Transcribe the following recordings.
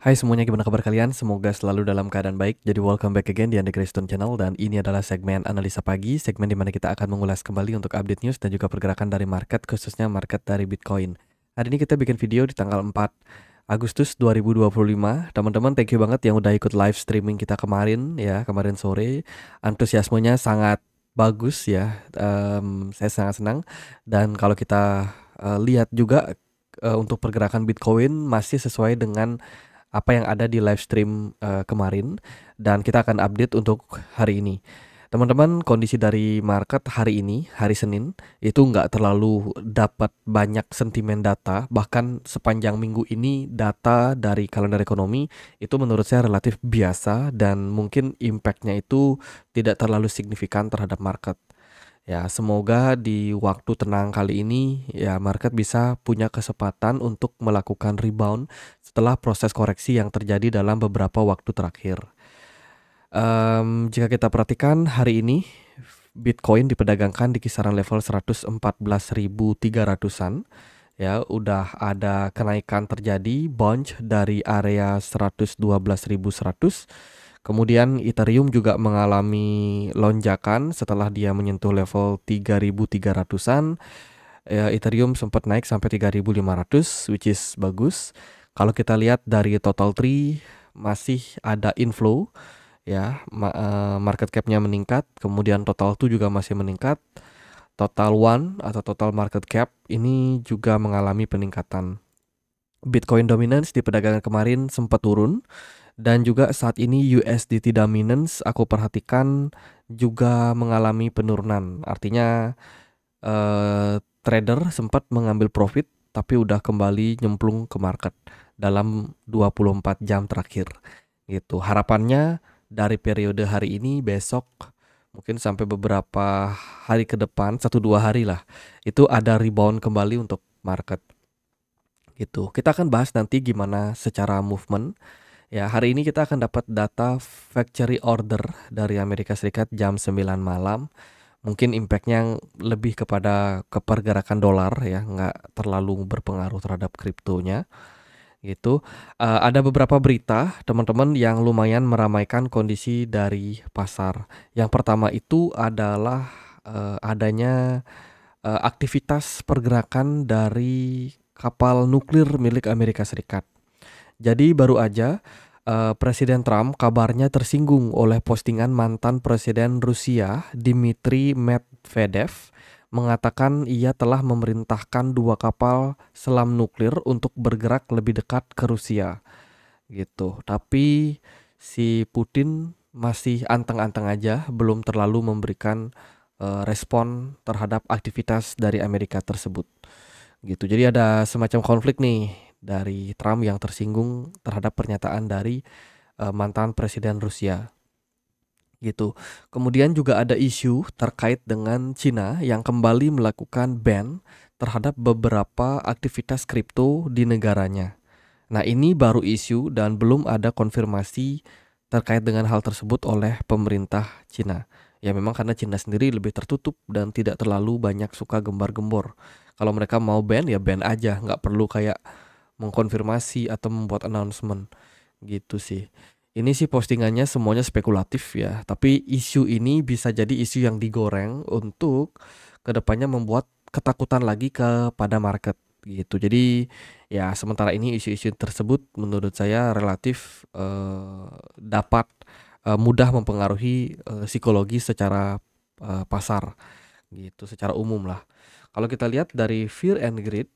Hai semuanya, gimana kabar kalian? Semoga selalu dalam keadaan baik. Jadi welcome back again di Andi Grayston Channel. Dan ini adalah segmen Analisa Pagi, segmen di mana kita akan mengulas kembali untuk update news dan juga pergerakan dari market, khususnya market dari Bitcoin. Hari ini kita bikin video di tanggal 4 Agustus 2025. Teman-teman, thank you banget yang udah ikut live streaming kita kemarin ya, kemarin sore. Antusiasmenya sangat bagus ya. Saya sangat senang. Dan kalau kita lihat juga untuk pergerakan Bitcoin masih sesuai dengan apa yang ada di live stream kemarin, dan kita akan update untuk hari ini. Teman-teman, kondisi dari market hari ini, hari Senin, itu nggak terlalu dapat banyak sentimen data. Bahkan sepanjang minggu ini data dari kalender ekonomi itu menurut saya relatif biasa dan mungkin impact-nya itu tidak terlalu signifikan terhadap market. Ya, semoga di waktu tenang kali ini ya market bisa punya kesempatan untuk melakukan rebound setelah proses koreksi yang terjadi dalam beberapa waktu terakhir. Jika kita perhatikan hari ini Bitcoin diperdagangkan di kisaran level 114.300-an. Ya, udah ada kenaikan terjadi bounce dari area 112.100. Kemudian Ethereum juga mengalami lonjakan setelah dia menyentuh level 3.300-an. Ethereum sempat naik sampai 3.500, which is bagus. Kalau kita lihat dari total tree masih ada inflow ya, market cap-nya meningkat, kemudian total 2 juga masih meningkat. Total one atau total market cap ini juga mengalami peningkatan. Bitcoin dominance di perdagangan kemarin sempat turun. Dan juga saat ini USDT dominance aku perhatikan juga mengalami penurunan. Artinya trader sempat mengambil profit tapi udah kembali nyemplung ke market dalam 24 jam terakhir. Gitu. Harapannya dari periode hari ini, besok, mungkin sampai beberapa hari ke depan, 1-2 hari lah, itu ada rebound kembali untuk market. Gitu. Kita akan bahas nanti gimana secara movement. Ya, hari ini kita akan dapat data factory order dari Amerika Serikat jam 9 malam. Mungkin impact-nya lebih kepada kepergerakan dolar ya, nggak terlalu berpengaruh terhadap kriptonya gitu. Ada beberapa berita teman-teman yang lumayan meramaikan kondisi dari pasar. Yang pertama itu adalah adanya aktivitas pergerakan dari kapal nuklir milik Amerika Serikat. Jadi baru aja Presiden Trump kabarnya tersinggung oleh postingan mantan Presiden Rusia Dmitry Medvedev mengatakan ia telah memerintahkan 2 kapal selam nuklir untuk bergerak lebih dekat ke Rusia gitu. Tapi si Putin masih anteng-anteng aja, belum terlalu memberikan respon terhadap aktivitas dari Amerika tersebut gitu. Jadi ada semacam konflik nih dari Trump yang tersinggung terhadap pernyataan dari mantan presiden Rusia gitu. Kemudian juga ada isu terkait dengan Cina yang kembali melakukan ban terhadap beberapa aktivitas kripto di negaranya. Nah, ini baru isu dan belum ada konfirmasi terkait dengan hal tersebut oleh pemerintah Cina. Ya memang karena Cina sendiri lebih tertutup dan tidak terlalu banyak suka gembar-gembor. Kalau mereka mau ban ya ban aja, nggak perlu kayak mengkonfirmasi atau membuat announcement gitu sih. Ini sih postingannya semuanya spekulatif ya, tapi isu ini bisa jadi isu yang digoreng untuk kedepannya membuat ketakutan lagi kepada market gitu. Jadi ya sementara ini isu-isu tersebut menurut saya relatif dapat mudah mempengaruhi psikologi secara pasar gitu, secara umum lah. Kalau kita lihat dari Fear and Greed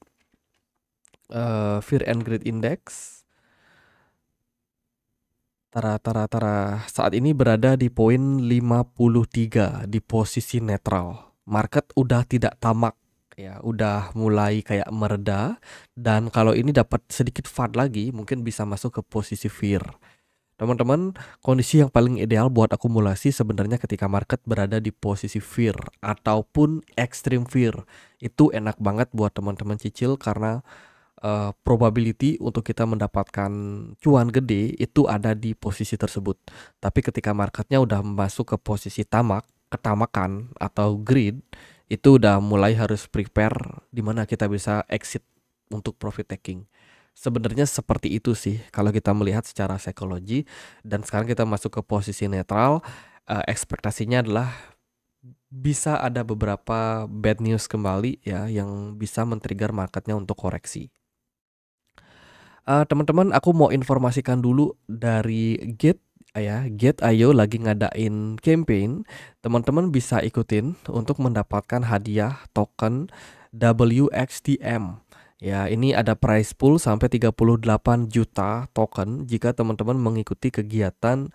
Index saat ini berada di poin 53 di posisi netral. Market udah tidak tamak ya, udah mulai kayak mereda, dan kalau ini dapat sedikit FUD lagi mungkin bisa masuk ke posisi fear. Teman-teman, kondisi yang paling ideal buat akumulasi sebenarnya ketika market berada di posisi fear ataupun extreme fear. Itu enak banget buat teman-teman cicil karena probability untuk kita mendapatkan cuan gede itu ada di posisi tersebut. Tapi ketika marketnya udah masuk ke posisi ketamakan atau greed, itu udah mulai harus prepare di mana kita bisa exit untuk profit taking Sebenarnya seperti itu sih kalau kita melihat secara psikologi, dan sekarang kita masuk ke posisi netral, ekspektasinya adalah bisa ada beberapa bad news kembali ya yang bisa men-trigger marketnya untuk koreksi. Teman-teman, aku mau informasikan dulu dari Gate ya, Gate.io lagi ngadain campaign, teman-teman bisa ikutin untuk mendapatkan hadiah token WXTM. Ya, ini ada prize pool sampai 38 juta token jika teman-teman mengikuti kegiatan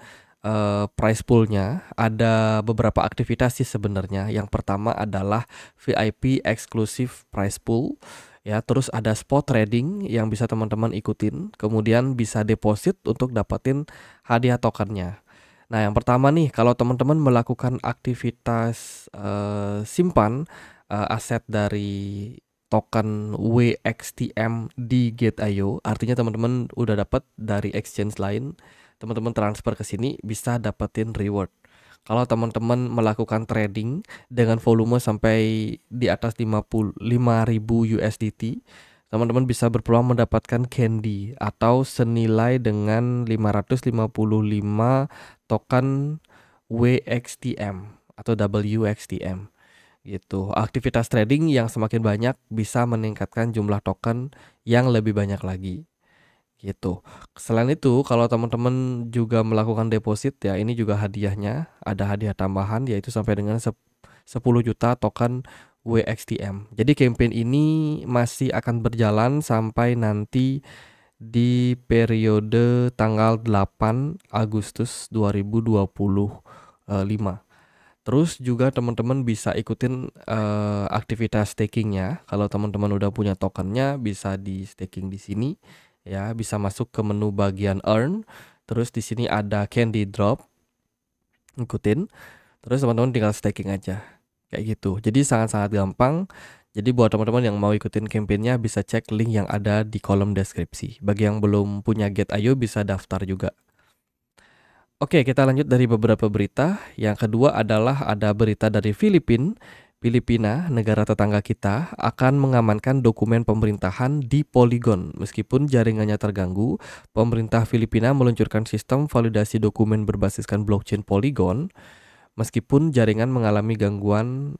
prize poolnya. Ada beberapa aktivitas sih sebenarnya. Yang pertama adalah VIP eksklusif prize pool. Ya, terus ada spot trading yang bisa teman-teman ikutin, kemudian bisa deposit untuk dapetin hadiah tokennya. Nah, yang pertama nih, kalau teman-teman melakukan aktivitas simpan aset dari token WXTM di Gate.io, artinya teman-teman udah dapat dari exchange lain, teman-teman transfer ke sini bisa dapetin reward. Kalau teman-teman melakukan trading dengan volume sampai di atas 5.000 USDT, teman-teman bisa berpeluang mendapatkan candy atau senilai dengan 555 token WXTM atau WXTM gitu. Aktivitas trading yang semakin banyak bisa meningkatkan jumlah token yang lebih banyak lagi gitu. Selain itu, kalau teman-teman juga melakukan deposit ya, ini juga hadiahnya, ada hadiah tambahan yaitu sampai dengan 10 juta token WXTM. Jadi campaign ini masih akan berjalan sampai nanti di periode tanggal 8 Agustus 2025. Terus juga teman-teman bisa ikutin aktivitas stakingnya. Kalau teman-teman udah punya tokennya, bisa di staking di sini. Ya, bisa masuk ke menu bagian earn. Terus di sini ada candy drop. Ikutin. Terus teman-teman tinggal staking aja. Kayak gitu. Jadi sangat-sangat gampang. Jadi buat teman-teman yang mau ikutin campaignnya bisa cek link yang ada di kolom deskripsi. Bagi yang belum punya Gate.io bisa daftar juga. Oke, kita lanjut dari beberapa berita. Yang kedua adalah ada berita dari Filipina, negara tetangga kita, akan mengamankan dokumen pemerintahan di Polygon. Meskipun jaringannya terganggu, pemerintah Filipina meluncurkan sistem validasi dokumen berbasiskan blockchain Polygon, meskipun jaringan mengalami gangguan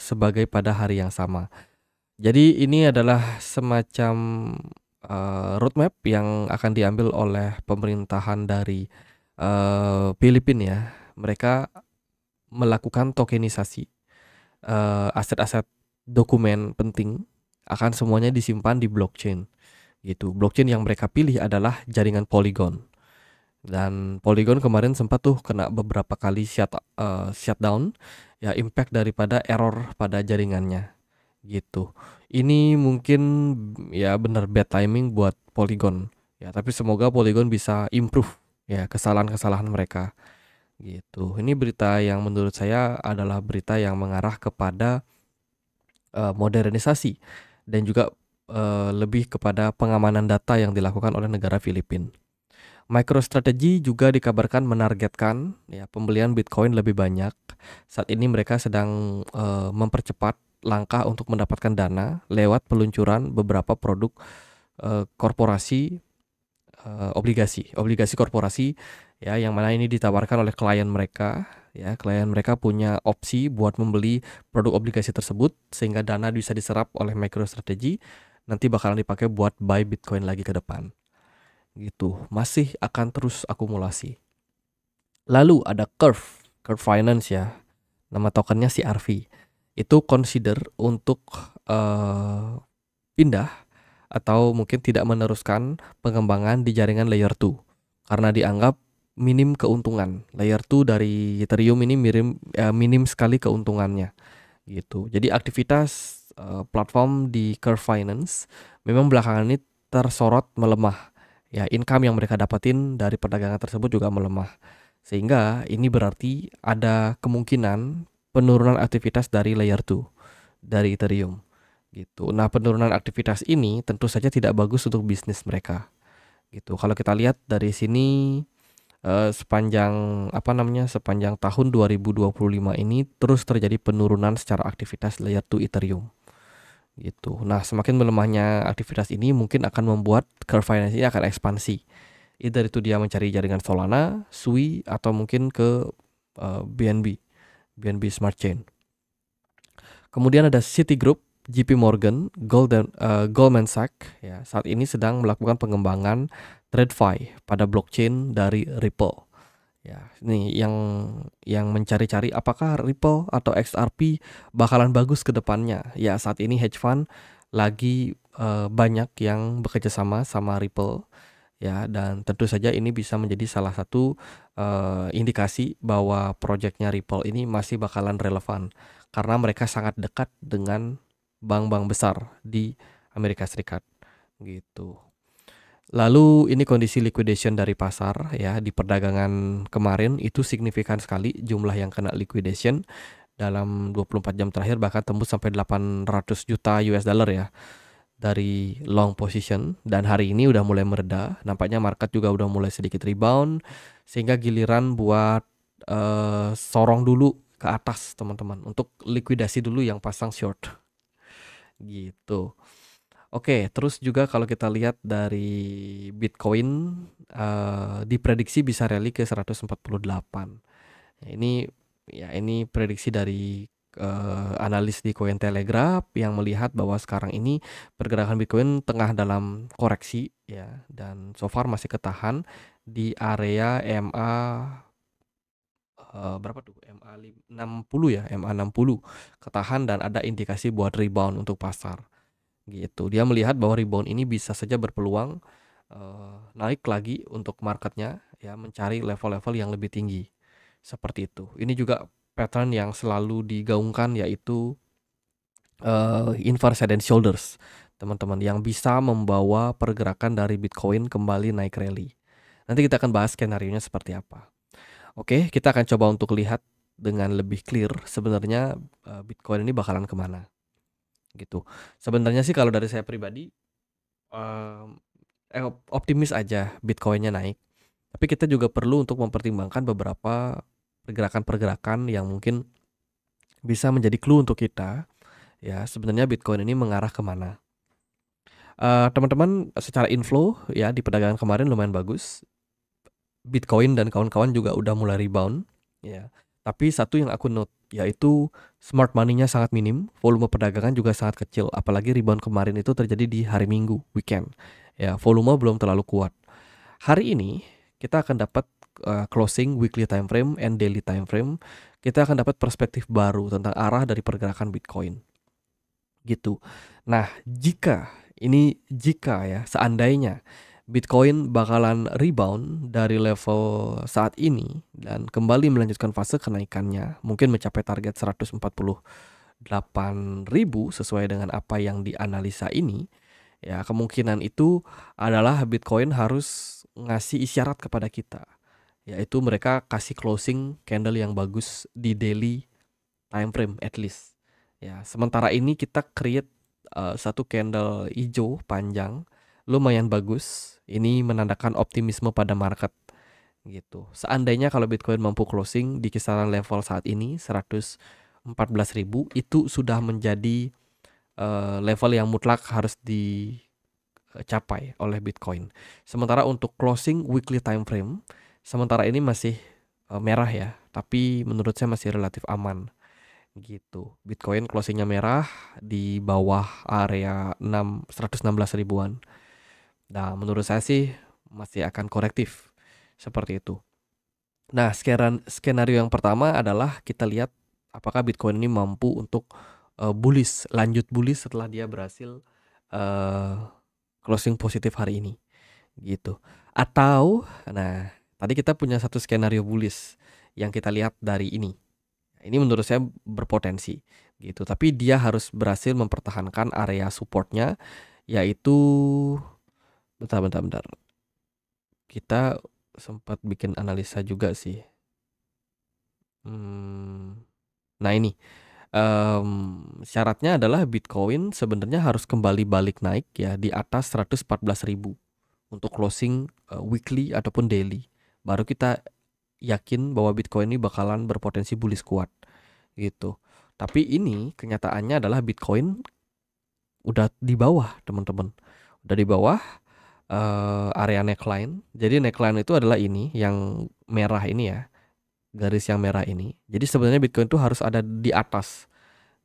sebagai pada hari yang sama. Jadi ini adalah semacam roadmap yang akan diambil oleh pemerintahan dari Filipina ya. Mereka melakukan tokenisasi aset-aset dokumen penting akan semuanya disimpan di blockchain gitu. Blockchain yang mereka pilih adalah jaringan Polygon. Dan Polygon kemarin sempat tuh kena beberapa kali shutdown ya, impact daripada error pada jaringannya gitu. Ini mungkin ya benar bad timing buat Polygon ya, tapi semoga Polygon bisa improve ya kesalahan-kesalahan mereka gitu. Ini berita yang menurut saya adalah berita yang mengarah kepada modernisasi dan juga lebih kepada pengamanan data yang dilakukan oleh negara Filipina. MicroStrategy juga dikabarkan menargetkan ya pembelian Bitcoin lebih banyak. Saat ini mereka sedang mempercepat langkah untuk mendapatkan dana lewat peluncuran beberapa produk korporasi obligasi korporasi ya, yang mana ini ditawarkan oleh klien mereka ya. Klien mereka punya opsi buat membeli produk obligasi tersebut sehingga dana bisa diserap oleh MicroStrategy, nanti bakalan dipakai buat buy Bitcoin lagi ke depan gitu. Masih akan terus akumulasi. Lalu ada Curve Finance ya, nama tokennya CRV. Itu consider untuk pindah atau mungkin tidak meneruskan pengembangan di jaringan layer 2 karena dianggap minim keuntungan. Layer 2 dari Ethereum ini minim sekali keuntungannya gitu. Jadi aktivitas platform di Curve Finance memang belakangan ini tersorot melemah. Ya, income yang mereka dapatin dari perdagangan tersebut juga melemah. Sehingga ini berarti ada kemungkinan penurunan aktivitas dari layer 2 dari Ethereum gitu. Nah, penurunan aktivitas ini tentu saja tidak bagus untuk bisnis mereka gitu. Kalau kita lihat dari sini sepanjang tahun 2025 ini terus terjadi penurunan secara aktivitas layer 2 Ethereum gitu. Nah, semakin melemahnya aktivitas ini mungkin akan membuat curve finance ini akan ekspansi. Either itu dia mencari jaringan Solana, Sui, atau mungkin ke BNB Smart Chain. Kemudian ada Citigroup, JP Morgan, Goldman Sachs ya, saat ini sedang melakukan pengembangan TradFi pada blockchain dari Ripple. Ya, ini yang mencari-cari apakah Ripple atau XRP bakalan bagus ke depannya. Ya, saat ini hedge fund lagi banyak yang bekerja sama Ripple ya, dan tentu saja ini bisa menjadi salah satu indikasi bahwa proyeknya Ripple ini masih bakalan relevan karena mereka sangat dekat dengan bank-bank besar di Amerika Serikat gitu. Lalu ini kondisi liquidation dari pasar ya, di perdagangan kemarin itu signifikan sekali jumlah yang kena liquidation dalam 24 jam terakhir, bahkan tembus sampai 800 juta US dollar ya dari long position, dan hari ini udah mulai mereda. Nampaknya market juga udah mulai sedikit rebound sehingga giliran buat sorong dulu ke atas teman-teman, untuk likuidasi dulu yang pasang short gitu. Oke, terus juga kalau kita lihat dari Bitcoin, diprediksi bisa rally ke 148. Ini prediksi dari analis di Cointelegraph yang melihat bahwa sekarang ini pergerakan Bitcoin tengah dalam koreksi ya, dan so far masih ketahan di area MA berapa tuh? MA 60 ya, MA 60 ketahan dan ada indikasi buat rebound untuk pasar. Gitu. Dia melihat bahwa rebound ini bisa saja berpeluang naik lagi untuk marketnya ya, mencari level-level yang lebih tinggi seperti itu. Ini juga pattern yang selalu digaungkan, yaitu inverse head and shoulders teman-teman, yang bisa membawa pergerakan dari Bitcoin kembali naik rally. Nanti kita akan bahas skenario-nya seperti apa. Oke, kita akan coba untuk lihat dengan lebih clear sebenarnya Bitcoin ini bakalan kemana gitu. Sebenarnya sih kalau dari saya pribadi optimis aja Bitcoinnya naik. Tapi kita juga perlu untuk mempertimbangkan beberapa pergerakan-pergerakan yang mungkin bisa menjadi clue untuk kita ya, sebenarnya Bitcoin ini mengarah kemana. Teman-teman, secara inflow ya di perdagangan kemarin lumayan bagus. Bitcoin dan kawan-kawan juga udah mulai rebound ya. Tapi satu yang aku note yaitu smart money-nya sangat minim, volume perdagangan juga sangat kecil, apalagi rebound kemarin itu terjadi di hari Minggu, weekend. Ya, volume belum terlalu kuat. Hari ini kita akan dapat closing weekly time frame and daily time frame. Kita akan dapat perspektif baru tentang arah dari pergerakan Bitcoin. Gitu. Nah, jika ya, seandainya Bitcoin bakalan rebound dari level saat ini dan kembali melanjutkan fase kenaikannya, mungkin mencapai target 148.000 sesuai dengan apa yang dianalisa ini, ya kemungkinan itu adalah Bitcoin harus ngasih isyarat kepada kita, yaitu mereka kasih closing candle yang bagus di daily time frame at least. Ya, sementara ini kita create satu candle hijau panjang lumayan bagus. Ini menandakan optimisme pada market gitu. Seandainya kalau Bitcoin mampu closing di kisaran level saat ini 114.000, itu sudah menjadi level yang mutlak harus dicapai oleh Bitcoin. Sementara untuk closing weekly time frame sementara ini masih merah ya, tapi menurut saya masih relatif aman gitu. Bitcoin closingnya merah di bawah area 116 ribuan. Nah, menurut saya sih masih akan korektif seperti itu. Nah, skenario yang pertama adalah kita lihat apakah Bitcoin ini mampu untuk lanjut bullish setelah dia berhasil closing positif hari ini gitu. Atau nah, tadi kita punya satu skenario bullish yang kita lihat dari ini. Ini menurut saya berpotensi gitu, tapi dia harus berhasil mempertahankan area supportnya, yaitu bentar. Kita sempat bikin analisa juga sih. Nah ini syaratnya adalah Bitcoin sebenarnya harus kembali balik naik ya di atas 114.000 untuk closing weekly ataupun daily. Baru kita yakin bahwa Bitcoin ini bakalan berpotensi bullish kuat gitu. Tapi ini kenyataannya adalah Bitcoin udah di bawah teman-teman, udah di bawah area neckline. Jadi neckline itu adalah ini yang merah ini ya, garis yang merah ini. Jadi sebenarnya Bitcoin itu harus ada di atas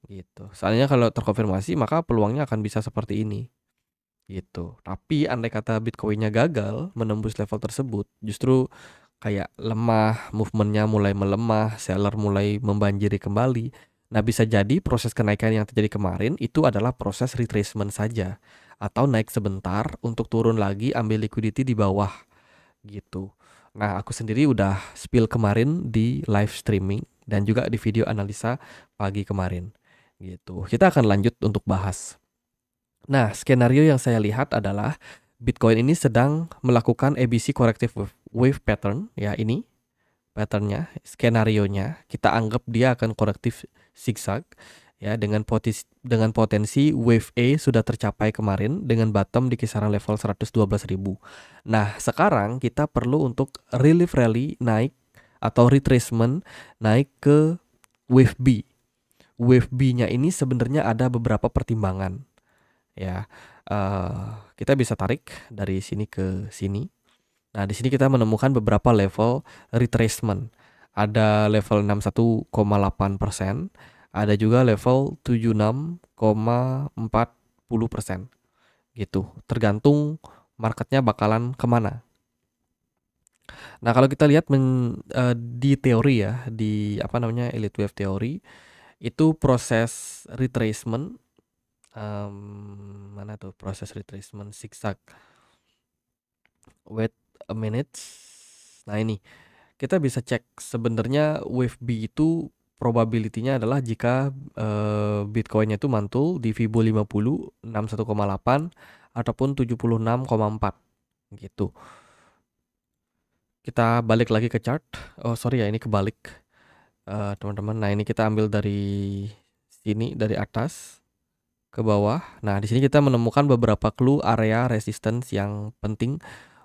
gitu. Soalnya kalau terkonfirmasi maka peluangnya akan bisa seperti ini gitu. Tapi andai kata Bitcoinnya gagal menembus level tersebut, justru kayak lemah, movementnya mulai melemah, seller mulai membanjiri kembali. Nah, bisa jadi proses kenaikan yang terjadi kemarin itu adalah proses retracement saja, atau naik sebentar untuk turun lagi ambil liquidity di bawah gitu. Nah, aku sendiri udah spill kemarin di live streaming dan juga di video analisa pagi kemarin gitu. Kita akan lanjut untuk bahas. Nah, skenario yang saya lihat adalah Bitcoin ini sedang melakukan ABC corrective wave pattern, ya ini patternnya, skenarionya. Kita anggap dia akan korektif zigzag, ya dengan potensi wave A sudah tercapai kemarin dengan bottom di kisaran level 112.000. Nah, sekarang kita perlu untuk relief rally naik atau retracement naik ke wave B. Wave B-nya ini sebenarnya ada beberapa pertimbangan. Ya, kita bisa tarik dari sini ke sini. Nah, di sini kita menemukan beberapa level retracement. Ada level 61,8%, ada juga level 76,40% gitu. Tergantung marketnya bakalan kemana. Nah, kalau kita lihat di teori ya, di apa namanya Elite Wave teori, itu proses retracement mana tuh proses retracement zigzag. Wait a minute. Nah, ini kita bisa cek sebenarnya wave B itu probability-nya adalah jika Bitcoin-nya itu mantul di Fibo 50, 61,8 ataupun 76,4 gitu. Kita balik lagi ke chart. Oh, sorry ya, ini kebalik. Teman-teman. Nah, ini kita ambil dari sini, dari atas ke bawah. Nah, di sini kita menemukan beberapa clue area resistance yang penting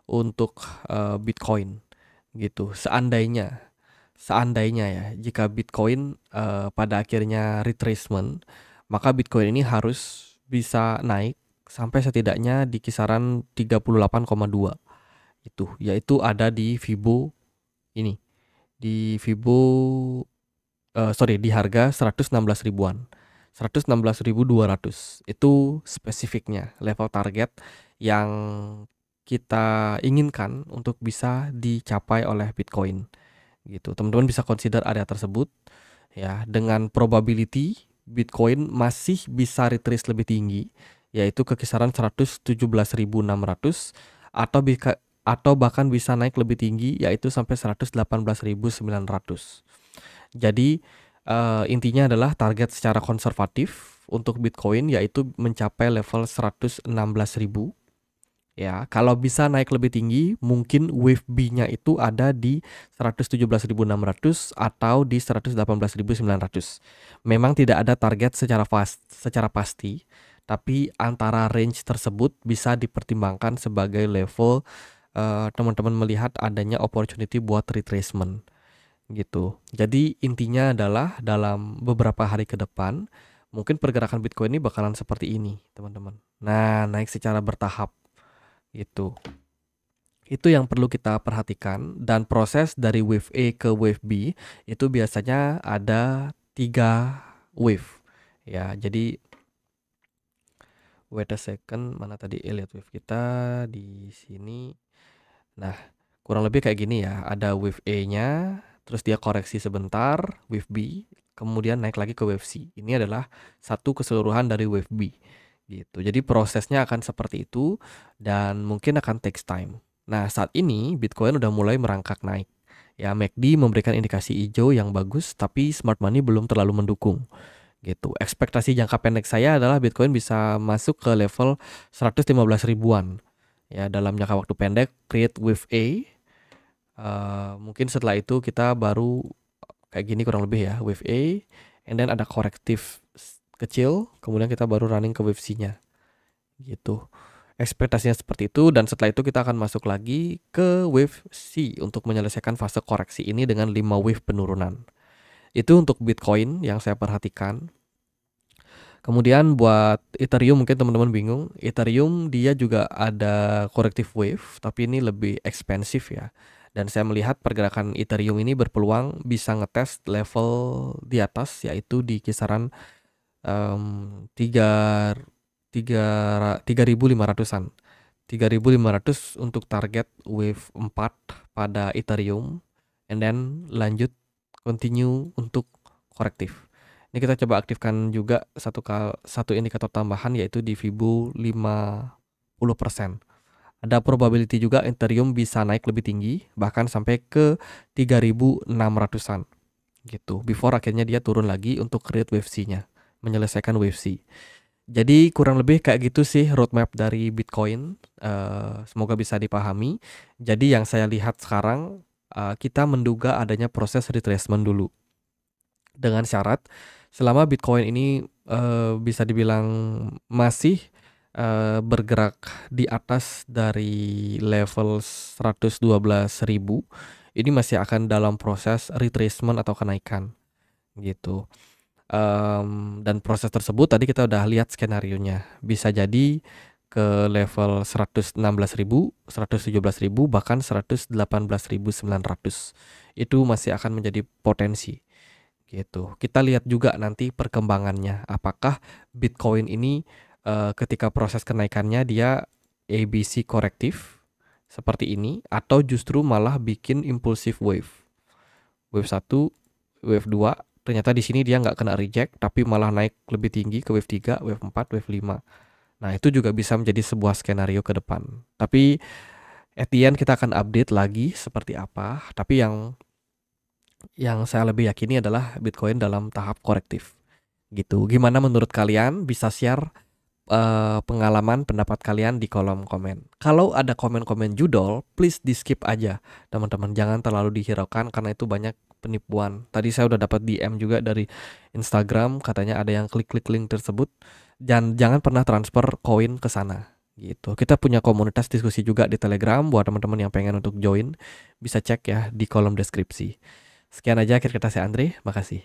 untuk Bitcoin gitu. Seandainya ya, jika Bitcoin pada akhirnya retracement, maka Bitcoin ini harus bisa naik sampai setidaknya di kisaran 38,2 itu, yaitu ada di Fibo ini, di Fibo di harga 116 ribuan. 116.200 itu spesifiknya level target yang kita inginkan untuk bisa dicapai oleh Bitcoin gitu. Teman-teman bisa consider area tersebut ya, dengan probability Bitcoin masih bisa retrace lebih tinggi, yaitu ke kisaran 117.600 atau bahkan bisa naik lebih tinggi, yaitu sampai 118.900. Jadi intinya adalah target secara konservatif untuk Bitcoin yaitu mencapai level 116.000. Ya, kalau bisa naik lebih tinggi, mungkin wave B-nya itu ada di 117.600 atau di 118.900. Memang tidak ada target secara pasti, tapi antara range tersebut bisa dipertimbangkan sebagai level teman-teman melihat adanya opportunity buat retracement gitu. Jadi intinya adalah dalam beberapa hari ke depan mungkin pergerakan Bitcoin ini bakalan seperti ini, teman-teman. Nah, naik secara bertahap gitu. Itu yang perlu kita perhatikan, dan proses dari wave A ke wave B itu biasanya ada 3 wave. Ya, jadi wait a second, mana tadi Elliott wave kita di sini. Nah, kurang lebih kayak gini ya. Ada wave A-nya, terus dia koreksi sebentar, wave B, kemudian naik lagi ke wave C. Ini adalah satu keseluruhan dari wave B gitu. Jadi prosesnya akan seperti itu dan mungkin akan takes time. Nah, saat ini Bitcoin udah mulai merangkak naik. Ya, MACD memberikan indikasi hijau yang bagus, tapi smart money belum terlalu mendukung gitu. Ekspektasi jangka pendek saya adalah Bitcoin bisa masuk ke level 115 ribuan. Ya, dalam jangka waktu pendek create wave A. Mungkin setelah itu kita baru kayak gini kurang lebih ya, wave A, and then ada korektif kecil, kemudian kita baru running ke wave C-nya gitu. Ekspektasinya seperti itu, dan setelah itu kita akan masuk lagi ke wave C untuk menyelesaikan fase koreksi ini dengan 5 wave penurunan. Itu untuk Bitcoin yang saya perhatikan. Kemudian buat Ethereum mungkin teman-teman bingung, Ethereum dia juga ada corrective wave, tapi ini lebih ekspensif ya. Dan saya melihat pergerakan Ethereum ini berpeluang bisa ngetes level di atas, yaitu di kisaran tiga tiga 3.500-an. 3.500 untuk target wave 4 pada Ethereum, and then lanjut continue untuk korektif. Ini kita coba aktifkan juga satu indikator tambahan, yaitu di Fibo 50%. Ada probability juga Ethereum bisa naik lebih tinggi, bahkan sampai ke 3.600-an gitu. Before akhirnya dia turun lagi untuk create wave C-nya, menyelesaikan wave C. Jadi kurang lebih kayak gitu sih roadmap dari Bitcoin. Semoga bisa dipahami. Jadi yang saya lihat sekarang, kita menduga adanya proses retracement dulu. Dengan syarat selama Bitcoin ini bisa dibilang masih bergerak di atas dari level 112.000, ini masih akan dalam proses retracement atau kenaikan gitu. Dan proses tersebut tadi kita udah lihat skenarionya, bisa jadi ke level 116.000, 117.000, bahkan 118.900. Itu masih akan menjadi potensi gitu. Kita lihat juga nanti perkembangannya, apakah Bitcoin ini ketika proses kenaikannya dia ABC korektif seperti ini, atau justru malah bikin impulsif wave. Wave 1, wave 2, ternyata di sini dia nggak kena reject, tapi malah naik lebih tinggi ke wave 3, wave 4, wave 5. Nah, itu juga bisa menjadi sebuah skenario ke depan. Tapi at the end kita akan update lagi seperti apa. Tapi yang saya lebih yakini adalah Bitcoin dalam tahap korektif gitu. Gimana menurut kalian? Bisa share pengalaman pendapat kalian di kolom komen. Kalau ada komen-komen judol, please di skip aja teman-teman, jangan terlalu dihiraukan karena itu banyak penipuan. Tadi saya udah dapat DM juga dari Instagram, katanya ada yang klik-klik link tersebut. Jangan pernah transfer koin ke sana gitu. Kita punya komunitas diskusi juga di Telegram, buat teman-teman yang pengen untuk join bisa cek ya di kolom deskripsi. Sekian aja akhir kata saya Andre, makasih.